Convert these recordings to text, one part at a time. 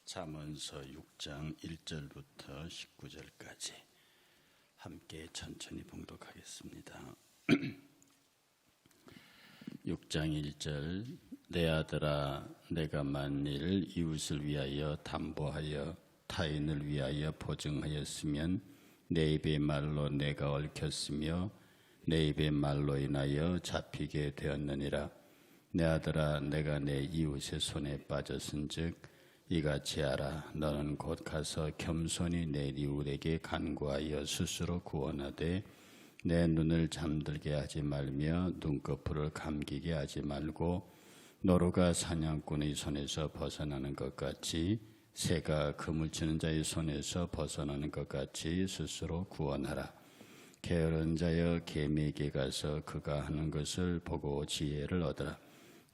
잠언서 6장 1절부터 19절까지 함께 천천히 봉독하겠습니다. 6장 1절 내 아들아 내가 만일 이웃을 위하여 담보하여 타인을 위하여 보증하였으면 내 입의 말로 내가 얽혔으며 내 입의 말로 인하여 잡히게 되었느니라. 내 아들아 내가 내 이웃의 손에 빠졌은즉 이같이 하라. 너는 곧 가서 겸손히 내 이웃에게 간구하여 스스로 구원하되 내 눈을 잠들게 하지 말며 눈꺼풀을 감기게 하지 말고 노루가 사냥꾼의 손에서 벗어나는 것 같이 새가 그물 치는 자의 손에서 벗어나는 것 같이 스스로 구원하라. 게으른 자여 개미에게 가서 그가 하는 것을 보고 지혜를 얻으라.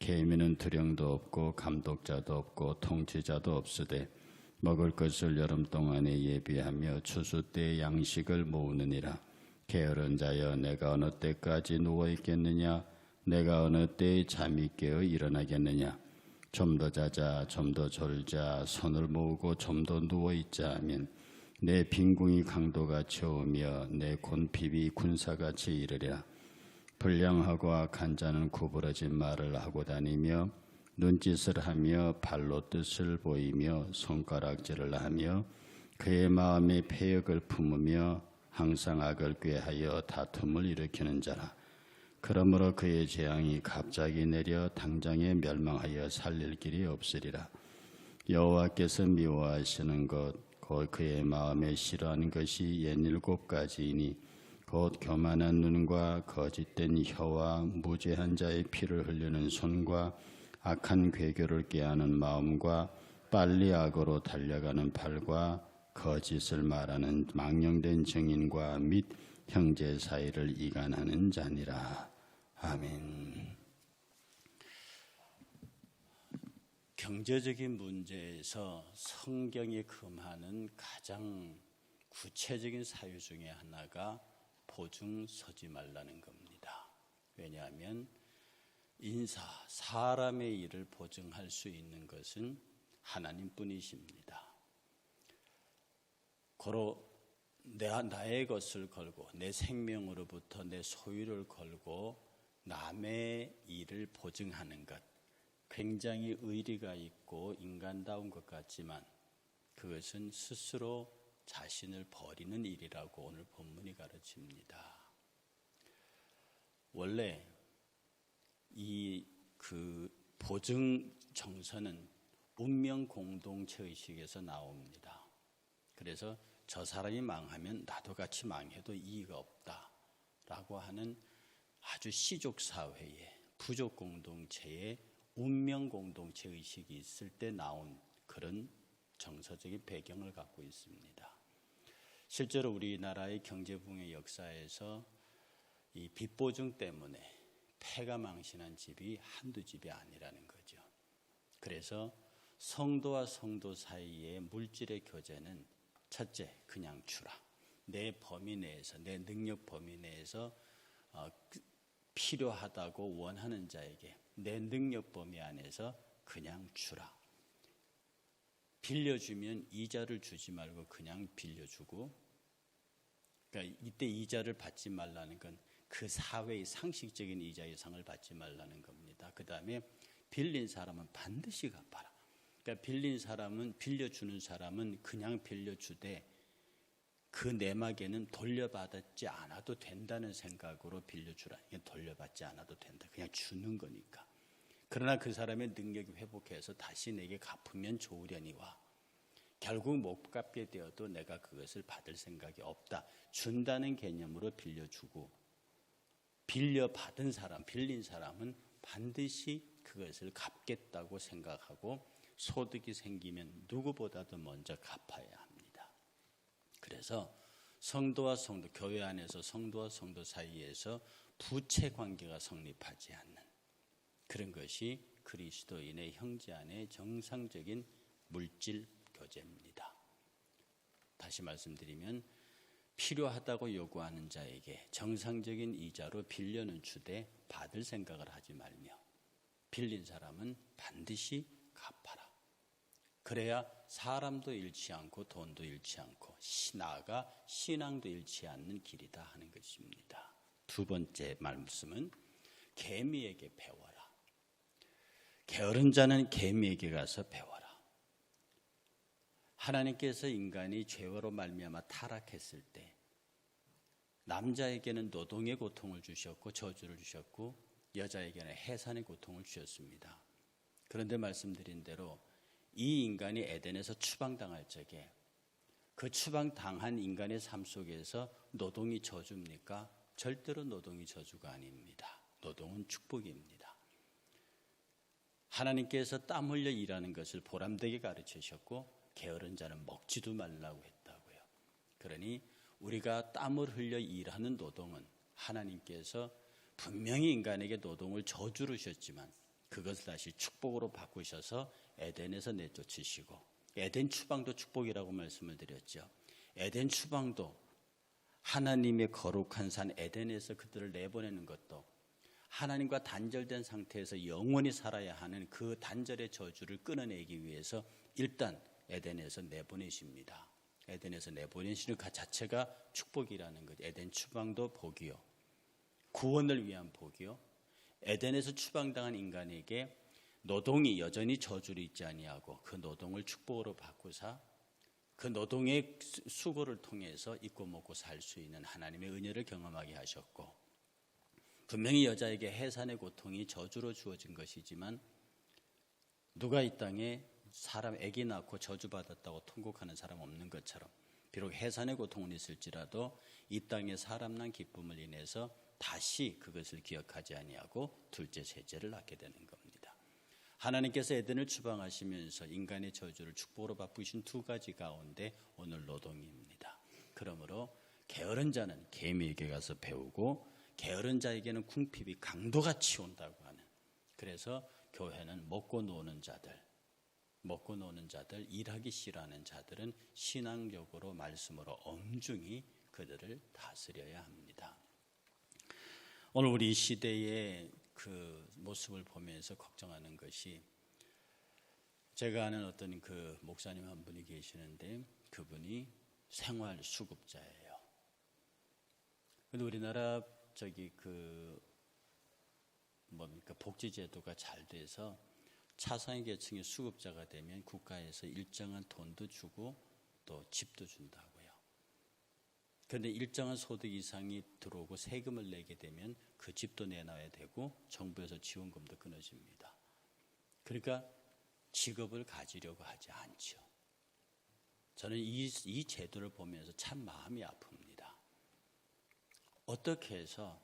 개미는 두령도 없고 감독자도 없고 통치자도 없으되 먹을 것을 여름 동안에 예비하며 추수 때 양식을 모으느니라. 게으른 자여 내가 어느 때까지 누워 있겠느냐? 내가 어느 때에 잠이 깨어 일어나겠느냐? 좀 더 자자, 좀 더 졸자, 손을 모으고 좀 더 누워 있자 하면 내 빈궁이 강도같이 오며 내 곤핍이 군사같이 이르리라. 불량하고 악한 자는 구부러진 말을 하고 다니며 눈짓을 하며 발로 뜻을 보이며 손가락질을 하며 그의 마음에 패역을 품으며 항상 악을 꾀하여 다툼을 일으키는 자라. 그러므로 그의 재앙이 갑자기 내려 당장에 멸망하여 살릴 길이 없으리라. 여호와께서 미워하시는 것 곧 그의 마음에 싫어하는 것이 67가지이니 곧 교만한 눈과 거짓된 혀와 무죄한 자의 피를 흘리는 손과 악한 괴교를 꾀하는 마음과 빨리 악으로 달려가는 팔과 거짓을 말하는 망령된 증인과 및 형제 사이를 이간하는 자니라. 아멘. 경제적인 문제에서 성경이 금하는 가장 구체적인 사유 중에 하나가 보증 서지 말라는 겁니다. 왜냐하면 사람의 일을 보증할 수 있는 것은 하나님뿐이십니다. 고로 나의 것을 걸고 내 생명으로부터 내 소유를 걸고 남의 일을 보증하는 것, 굉장히 의리가 있고 인간다운 것 같지만 그것은 스스로 자신을 버리는 일이라고 오늘 본문이 가르칩니다. 원래 보증 정서는 운명 공동체 의식에서 나옵니다. 그래서 저 사람이 망하면 나도 같이 망해도 이의가 없다라고 하는 아주 시족 사회의 부족 공동체의 운명 공동체 의식이 있을 때 나온 그런 정서적인 배경을 갖고 있습니다. 실제로 우리나라의 경제붕의 역사에서 이 빚보증 때문에 폐가 망신한 집이 한두 집이 아니라는 거죠. 그래서 성도와 성도 사이의 물질의 교제는 첫째, 그냥 주라. 내 범위 내에서, 내 능력 범위 내에서 필요하다고 원하는 자에게 내 능력 범위 안에서 그냥 주라. 빌려주면 이자를 주지 말고 그냥 빌려주고, 그러니까 이때 이자를 받지 말라는 건 그 사회의 상식적인 이자 이상을 받지 말라는 겁니다. 그 다음에 빌린 사람은 반드시 갚아라. 그러니까 빌려주는 사람은 그냥 빌려주되 그 내막에는 돌려받지 않아도 된다는 생각으로 빌려주라. 돌려받지 않아도 된다. 그냥 주는 거니까. 그러나 그 사람의 능력이 회복해서 다시 내게 갚으면 좋으려니와 결국 못 갚게 되어도 내가 그것을 받을 생각이 없다. 준다는 개념으로 빌려주고 빌린 사람은 반드시 그것을 갚겠다고 생각하고 소득이 생기면 누구보다도 먼저 갚아야 합니다. 그래서 성도와 성도, 교회 안에서 성도와 성도 사이에서 부채 관계가 성립하지 않는 그런 것이 그리스도인의 형제 안의 정상적인 물질 교제입니다. 다시 말씀드리면 필요하다고 요구하는 자에게 정상적인 이자로 빌려는 주되 받을 생각을 하지 말며 빌린 사람은 반드시 갚아라. 그래야 사람도 잃지 않고 돈도 잃지 않고 나아가 신앙도 잃지 않는 길이다 하는 것입니다. 두 번째 말씀은 개미에게 배워라. 게으른 자는 개미에게 가서 배워라. 하나님께서 인간이 죄로 말미암아 타락했을 때 남자에게는 노동의 고통을 주셨고 저주를 주셨고 여자에게는 해산의 고통을 주셨습니다. 그런데 말씀드린 대로 이 인간이 에덴에서 추방당할 적에 그 추방당한 인간의 삶 속에서 노동이 저주입니까? 절대로 노동이 저주가 아닙니다. 노동은 축복입니다. 하나님께서 땀 흘려 일하는 것을 보람되게 가르치셨고 게으른 자는 먹지도 말라고 했다고요. 그러니 우리가 땀을 흘려 일하는 노동은 하나님께서 분명히 인간에게 노동을 저주로 주셨지만 그것을 다시 축복으로 바꾸셔서 에덴에서 내쫓으시고, 에덴 추방도 축복이라고 말씀을 드렸죠. 에덴 추방도 하나님의 거룩한 산 에덴에서 그들을 내보내는 것도 하나님과 단절된 상태에서 영원히 살아야 하는 그 단절의 저주를 끊어내기 위해서 일단 에덴에서 내보내십니다. 에덴에서 내보내시는 그 자체가 축복이라는 것. 에덴 추방도 복이요, 구원을 위한 복이요, 에덴에서 추방당한 인간에게 노동이 여전히 저주를 잊지 아니하고 그 노동을 축복으로 바꾸사 그 노동의 수고를 통해서 입고 먹고 살 수 있는 하나님의 은혜를 경험하게 하셨고, 분명히 여자에게 해산의 고통이 저주로 주어진 것이지만 누가 이 땅에 사람 아기 낳고 저주받았다고 통곡하는 사람 없는 것처럼 비록 해산의 고통은 있을지라도 이 땅에 사람 난 기쁨을 인해서 다시 그것을 기억하지 아니하고 둘째 셋째를 낳게 되는 겁니다. 하나님께서 에덴을 추방하시면서 인간의 저주를 축복으로 바꾸신 두 가지 가운데 오늘 노동입니다. 그러므로 게으른 자는 개미에게 가서 배우고 게으른 자에게는 궁핍이 강도같이 온다고 하는, 그래서 교회는 먹고 노는 자들, 일하기 싫어하는 자들은 신앙적으로 말씀으로 엄중히 그들을 다스려야 합니다. 오늘 우리 시대의 그 모습을 보면서 걱정하는 것이, 제가 아는 어떤 그 목사님 한 분이 계시는데 그분이 생활 수급자예요. 근데 우리나라 복지제도가 잘 돼서 차상위 계층의 수급자가 되면 국가에서 일정한 돈도 주고 또 집도 준다고요. 그런데 일정한 소득 이상이 들어오고 세금을 내게 되면 그 집도 내놔야 되고 정부에서 지원금도 끊어집니다. 그러니까 직업을 가지려고 하지 않죠. 저는 이 제도를 보면서 참 마음이 아픕니다. 어떻게 해서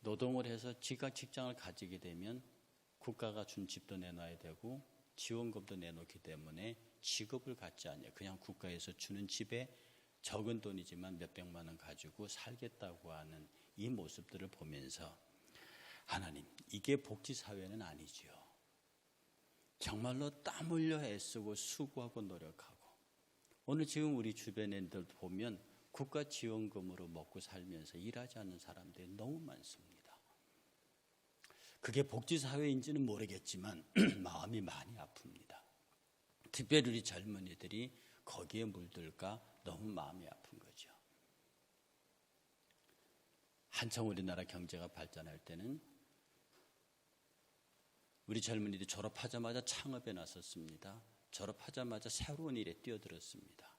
노동을 해서 직장을 가지게 되면 국가가 준 집도 내놔야 되고 지원금도 내놓기 때문에 직업을 갖지 않냐, 그냥 국가에서 주는 집에 적은 돈이지만 몇백만 원 가지고 살겠다고 하는 이 모습들을 보면서 하나님, 이게 복지사회는 아니죠. 정말로 땀 흘려 애쓰고 수고하고 노력하고, 오늘 지금 우리 주변인들 보면 국가 지원금으로 먹고 살면서 일하지 않는 사람들이 너무 많습니다. 그게 복지사회인지는 모르겠지만 마음이 많이 아픕니다. 특별히 우리 젊은이들이 거기에 물들까 너무 마음이 아픈 거죠. 한참 우리나라 경제가 발전할 때는 우리 젊은이들이 졸업하자마자 창업에 나섰습니다. 졸업하자마자 새로운 일에 뛰어들었습니다.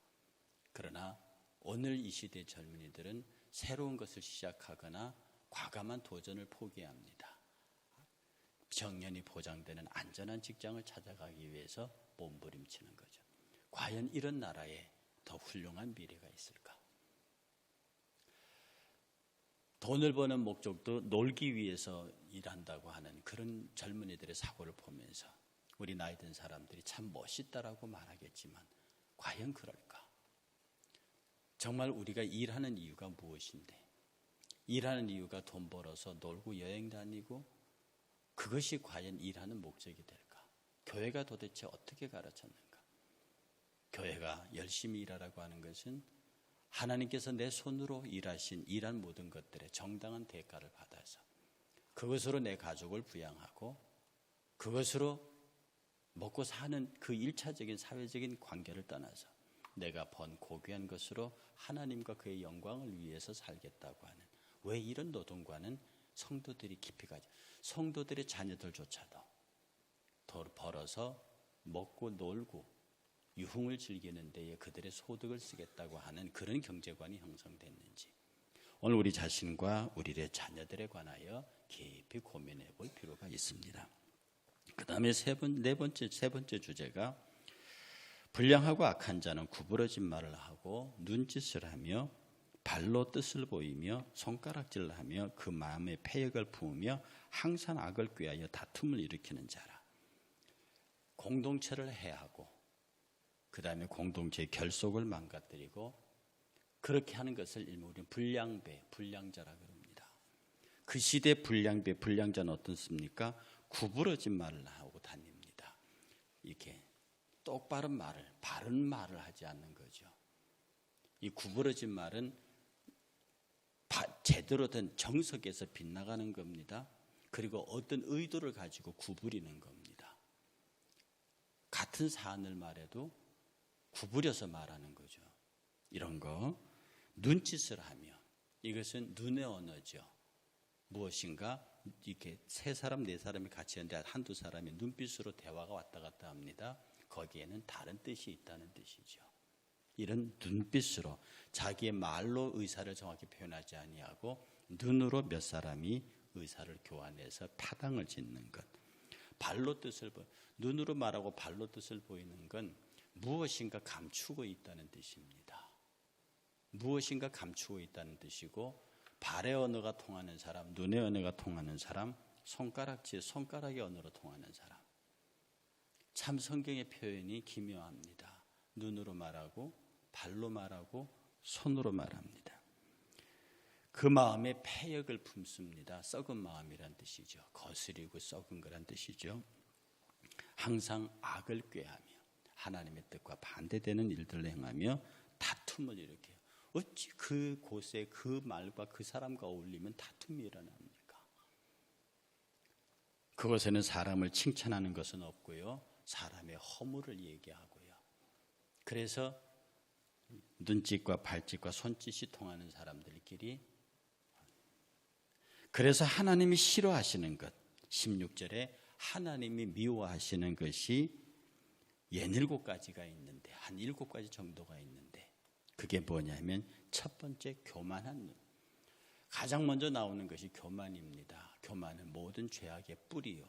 그러나 오늘 이 시대의 젊은이들은 새로운 것을 시작하거나 과감한 도전을 포기합니다. 정년이 보장되는 안전한 직장을 찾아가기 위해서 몸부림치는 거죠. 과연 이런 나라에 더 훌륭한 미래가 있을까? 돈을 버는 목적도 놀기 위해서 일한다고 하는 그런 젊은이들의 사고를 보면서 우리 나이 든 사람들이 참 멋있다라고 말하겠지만 과연 그럴까? 정말 우리가 일하는 이유가 무엇인데, 일하는 이유가 돈 벌어서 놀고 여행 다니고 그것이 과연 일하는 목적이 될까? 교회가 도대체 어떻게 가르쳤는가? 교회가 열심히 일하라고 하는 것은 하나님께서 내 손으로 일한 모든 것들의 정당한 대가를 받아서 그것으로 내 가족을 부양하고 그것으로 먹고 사는 그 일차적인 사회적인 관계를 떠나서 내가 번 고귀한 것으로 하나님과 그의 영광을 위해서 살겠다고 하는, 왜 이런 노동과는 성도들이 깊이 가죠. 성도들의 자녀들조차도 돈 벌어서 먹고 놀고 유흥을 즐기는 데에 그들의 소득을 쓰겠다고 하는 그런 경제관이 형성됐는지, 오늘 우리 자신과 우리의 자녀들에 관하여 깊이 고민해 볼 필요가 있습니다. 그 다음에 세 번째 주제가, 불량하고 악한 자는 구부러진 말을 하고 눈짓을 하며 발로 뜻을 보이며 손가락질을 하며 그 마음에 패역을 품으며 항상 악을 꾀하여 다툼을 일으키는 자라. 공동체를 해하고 그 다음에 공동체의 결속을 망가뜨리고 그렇게 하는 것을 일명 우리는 불량자라 그럽니다. 그 시대 불량자는 어떻습니까? 구부러진 말을 하고 다닙니다. 이렇게 똑바른 말을, 바른 말을 하지 않는 거죠. 이 구부러진 말은 제대로 된 정석에서 빗나가는 겁니다. 그리고 어떤 의도를 가지고 구부리는 겁니다. 같은 사안을 말해도 구부려서 말하는 거죠. 이런 거 눈짓을 하며, 이것은 눈의 언어죠. 무엇인가 이렇게 세 사람 네 사람이 같이 있는데 한두 사람이 눈빛으로 대화가 왔다 갔다 합니다. 거기에는 다른 뜻이 있다는 뜻이죠. 이런 눈빛으로 자기의 말로 의사를 정확히 표현하지 아니하고 눈으로 몇 사람이 의사를 교환해서 파당을 짓는 것. 발로 뜻을 눈으로 말하고 발로 뜻을 보이는 건 무엇인가 감추고 있다는 뜻입니다. 무엇인가 감추고 있다는 뜻이고, 발의 언어가 통하는 사람, 눈의 언어가 통하는 사람, 손가락의 언어로 통하는 사람. 참 성경의 표현이 기묘합니다. 눈으로 말하고 발로 말하고 손으로 말합니다. 그 마음에 패역을 품습니다. 썩은 마음이란 뜻이죠. 거스리고 썩은 거란 뜻이죠. 항상 악을 꾀하며 하나님의 뜻과 반대되는 일들을 행하며 다툼을 일으켜요. 어찌 그곳에 그 말과 그 사람과 어울리면 다툼이 일어납니까? 그곳에는 사람을 칭찬하는 것은 없고요, 사람의 허물을 얘기하고요. 그래서 눈짓과 발짓과 손짓이 통하는 사람들끼리, 그래서 하나님이 싫어하시는 것, 16절에 하나님이 미워하시는 것이 67가지가 있는데, 한 7가지 정도가 있는데, 그게 뭐냐면 첫 번째, 교만한 눈. 가장 먼저 나오는 것이 교만입니다. 교만은 모든 죄악의 뿌리요,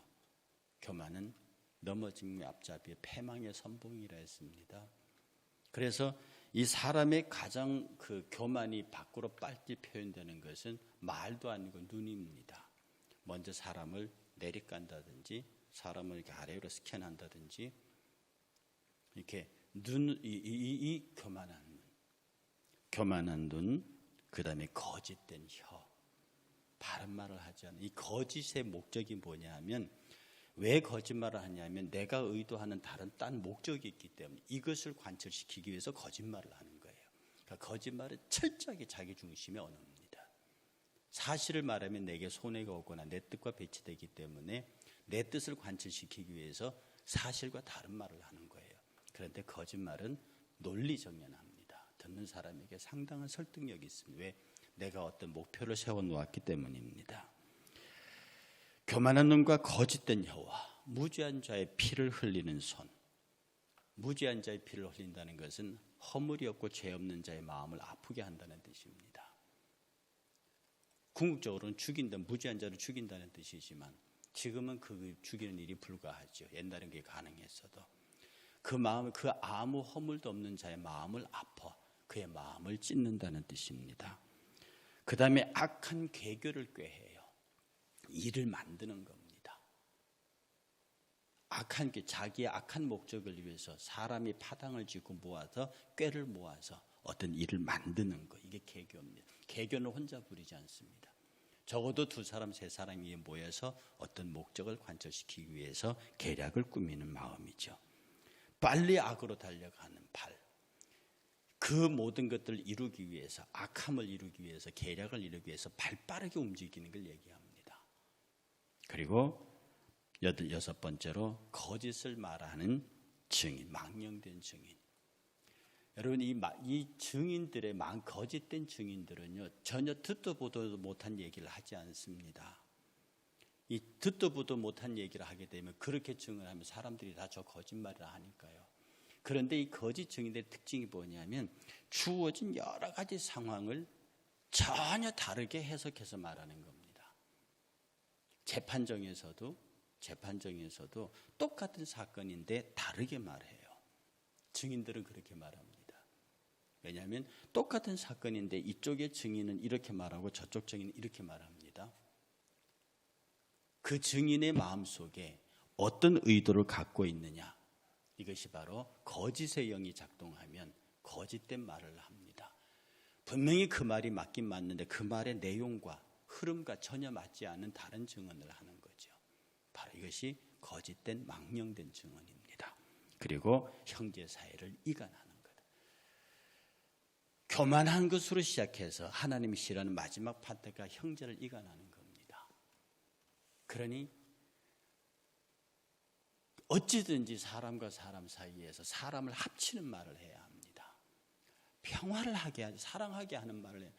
교만은 넘어짐의 앞잡이요 패망의 선봉이라 했습니다. 그래서 이 사람의 가장 그 교만이 밖으로 빨리 표현되는 것은 말도 아니고 눈입니다. 먼저 사람을 내리깐다든지 사람을 이렇게 아래로 스캔한다든지, 이렇게 이 교만한 눈, 그 다음에 거짓된 혀, 바른 말을 하지 않는 이 거짓의 목적이 뭐냐 하면, 왜 거짓말을 하냐면 내가 의도하는 다른 딴 목적이 있기 때문에 이것을 관철시키기 위해서 거짓말을 하는 거예요. 그러니까 거짓말은 철저하게 자기 중심의 언어입니다. 사실을 말하면 내게 손해가 오거나 내 뜻과 배치되기 때문에 내 뜻을 관철시키기 위해서 사실과 다른 말을 하는 거예요. 그런데 거짓말은 논리정연합니다. 듣는 사람에게 상당한 설득력이 있습니다. 왜? 내가 어떤 목표를 세워놓았기 때문입니다. 교만한 눈과 거짓된 혀와 무죄한 자의 피를 흘리는 손. 무죄한 자의 피를 흘린다는 것은 허물이 없고 죄 없는 자의 마음을 아프게 한다는 뜻입니다. 궁극적으로는 무죄한 자를 죽인다는 뜻이지만 지금은 그 죽이는 일이 불가하죠. 옛날엔 그게 가능했어도. 그 아무 허물도 없는 자의 마음을 아파 그의 마음을 찢는다는 뜻입니다. 그 다음에 악한 계교를 꾀해요. 일을 만드는 겁니다. 자기의 악한 목적을 위해서 사람이 파당을 짓고 모아서 꾀를 모아서 어떤 일을 만드는 거, 이게 계교입니다. 계교는 혼자 부리지 않습니다. 적어도 2사람 3사람이 모여서 어떤 목적을 관철시키기 위해서 계략을 꾸미는 마음이죠. 빨리 악으로 달려가는 발, 그 모든 것들을 이루기 위해서, 악함을 이루기 위해서, 계략을 이루기 위해서 발빠르게 움직이는 걸 얘기합니다. 그리고 여섯 번째로 거짓을 말하는 증인, 망령된 증인. 여러분 이 증인들의 거짓된 증인들은요 전혀 듣도 보도 못한 얘기를 하지 않습니다. 이 듣도 보도 못한 얘기를 하게 되면 그렇게 증언하면 사람들이 다 저 거짓말을 하니까요. 그런데 이 거짓 증인들의 특징이 뭐냐면 주어진 여러 가지 상황을 전혀 다르게 해석해서 말하는 겁니다. 재판정에서도 똑같은 사건인데 다르게 말해요. 증인들은 그렇게 말합니다. 왜냐하면 똑같은 사건인데 이쪽의 증인은 이렇게 말하고 저쪽 증인은 이렇게 말합니다. 그 증인의 마음속에 어떤 의도를 갖고 있느냐, 이것이 바로 거짓의 영이 작동하면 거짓된 말을 합니다. 분명히 그 말이 맞긴 맞는데 그 말의 내용과 흐름과 전혀 맞지 않은 다른 증언을 하는 거죠. 바로 이것이 거짓된 망령된 증언입니다. 그리고 형제 사이를 이간하는 것. 교만한 것으로 시작해서 하나님이 싫어하는 마지막 파트가 형제를 이간하는 겁니다. 그러니 어찌든지 사람과 사람 사이에서 사람을 합치는 말을 해야 합니다. 평화를 하게 하지, 사랑하게 하는 말을 해야.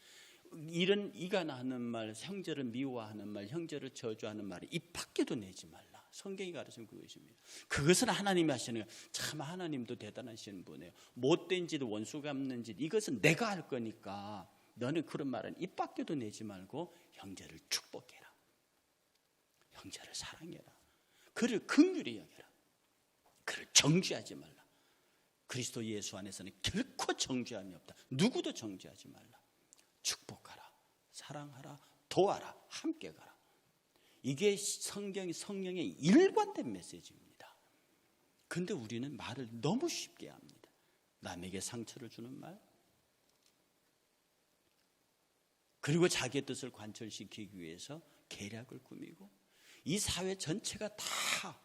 이런 이간하는 말, 형제를 미워하는 말, 형제를 저주하는 말이 입 밖에도 내지 말라. 성경이 가르치는 그것입니다. 그것은 하나님이 하시는 거예요. 참 하나님도 대단하신 분이에요. 못된 짓, 원수 갚는 짓, 이것은 내가 할 거니까 너는 그런 말은 입 밖에도 내지 말고 형제를 축복해라. 형제를 사랑해라. 그를 긍휼히 여겨라. 그를 정죄하지 말라. 그리스도 예수 안에서는 결코 정죄함이 없다. 누구도 정죄하지 말라. 축복하라. 사랑하라. 도와라. 함께 가라. 이게 성령의 일관된 메시지입니다. 그런데 우리는 말을 너무 쉽게 합니다. 남에게 상처를 주는 말, 그리고 자기의 뜻을 관철시키기 위해서 계략을 꾸미고, 이 사회 전체가 다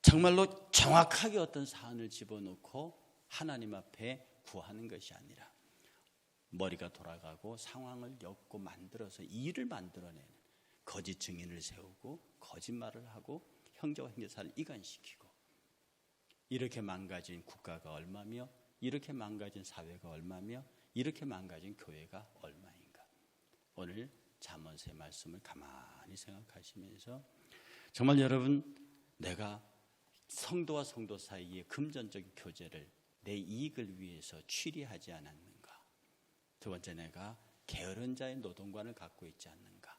정말로 정확하게 어떤 사안을 집어넣고 하나님 앞에 구하는 것이 아니라 머리가 돌아가고 상황을 엮고 만들어서 일을 만들어내는 거짓 증인을 세우고 거짓말을 하고 형제와 형제사를 이간시키고, 이렇게 망가진 국가가 얼마며, 이렇게 망가진 사회가 얼마며, 이렇게 망가진 교회가 얼마인가. 오늘 잠언서의 말씀을 가만히 생각하시면서 정말 여러분, 내가 성도와 성도 사이의 금전적인 교제를 내 이익을 위해서 취리하지 않았는가. 두 번째, 내가 게으른 자의 노동관을 갖고 있지 않는가.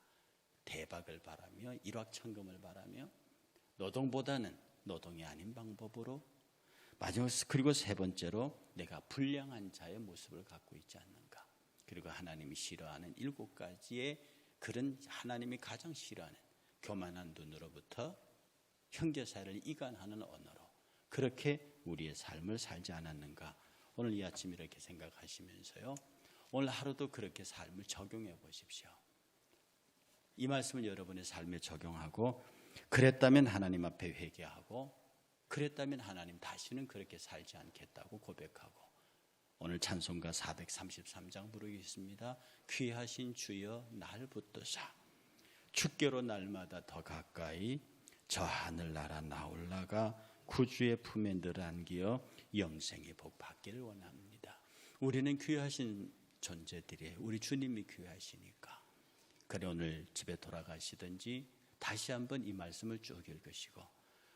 대박을 바라며 일확천금을 바라며 노동보다는 노동이 아닌 방법으로, 마지막, 그리고 세 번째로 내가 불량한 자의 모습을 갖고 있지 않는가. 그리고 하나님이 싫어하는 7가지의 그런 하나님이 가장 싫어하는 교만한 눈으로부터 형제 사이를 이간하는 언어로 그렇게 우리의 삶을 살지 않았는가. 오늘 이 아침 이렇게 생각하시면서요, 오늘 하루도 그렇게 삶을 적용해 보십시오. 이 말씀을 여러분의 삶에 적용하고, 그랬다면 하나님 앞에 회개하고, 그랬다면 하나님 다시는 그렇게 살지 않겠다고 고백하고, 오늘 찬송가 433장 부르겠습니다. 귀하신 주여 날 붙드사 주께로 날마다 더 가까이 저 하늘나라 나 올라가 구주의 품에 늘 안기어 영생의 복 받기를 원합니다. 우리는 귀하신 존재들이에요. 우리 주님이 귀하시니까. 그래 오늘 집에 돌아가시든지 다시 한번 이 말씀을 쭉 읽으시고,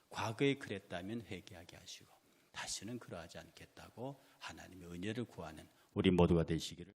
과거에 그랬다면 회개하게 하시고 다시는 그러하지 않겠다고 하나님의 은혜를 구하는 우리 모두가 되시기를